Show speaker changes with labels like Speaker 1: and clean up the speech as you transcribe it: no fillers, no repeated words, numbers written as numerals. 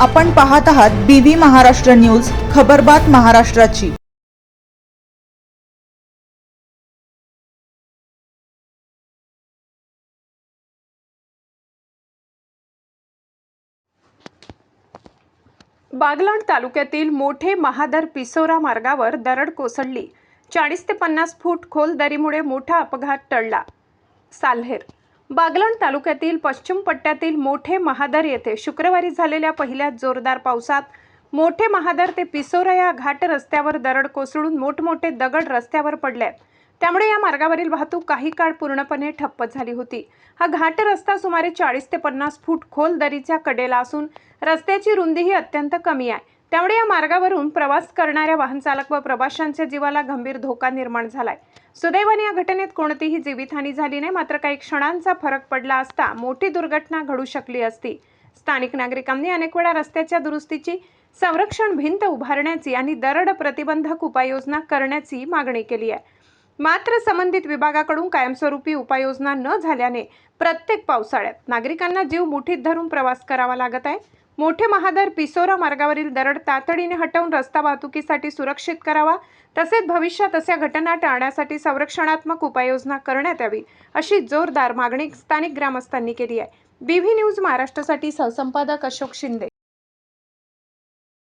Speaker 1: आपण पाहत आहात BV महाराष्ट्र न्यूज, खबरबात महाराष्ट्राची।
Speaker 2: बागलाण तालुक्यातील मोठे महादर पिसोरा मार्गावर दरड कोसळली। 40 ते 50 फूट खोल दरीमुळे मोठा अपघात टळला। साल्हेर बागलाण तालुक्यातील पश्चिम पट्ट्यातील मोठे महादर येथे शुक्रवारी झालेल्या पहिल्या जोरदार पावसात मोठे महादर ते पिसोरा या घाट रस्त्यावर दरड कोसळून मोठमोठे दगड रस्त्यावर पडले। त्यामुळे या मार्गावरील वाहतूक काही काळ पूर्णपणे ठप्प झाली होती। हा घाट रस्ता सुमारे 40 ते 50 फूट खोल दरीच्या कडेला असून रस्त्याची रुंदीही अत्यंत कमी आहे। त्यामुळे या मार्गावरून प्रवास करणाऱ्या वाहन चालक व प्रवाशांच्या जीवाला गंभीर धोका निर्माण झालाय। सुदैवाने या घटनेत कोणतीही जीवितहानी झाली नाही, मात्र काही क्षणांचा फरक पडला असता मोठी दुर्घटना घडू शकली असती। स्थानिक नागरिकांनी अनेक वेळा रस्त्याच्या दुरुस्तीची, संरक्षण भिंत उभारण्याची आणि दरड प्रतिबंधक उपाययोजना करण्याची मागणी केली आहे। मात्र संबंधित विभागाकडून कायमस्वरूपी उपाययोजना न झाल्याने प्रत्येक पावसाळ्यात नागरिकांना जीव मुठीत धरून प्रवास करावा लागत आहे। मोठे महादर पिसोरा मार्गावरील दरड तातडीने हटवून रस्ता वाहतुकीसाठी सुरक्षित करावा, तसेच भविष्यात अशा घटना टाळण्यासाठी संरक्षणात्मक उपाययोजना करण्यात यावी, अशी जोरदार मागणी स्थानिक ग्रामस्थांनी केली आहे। BV न्यूज महाराष्ट्रासाठी सहसंपादक अशोक शिंदे।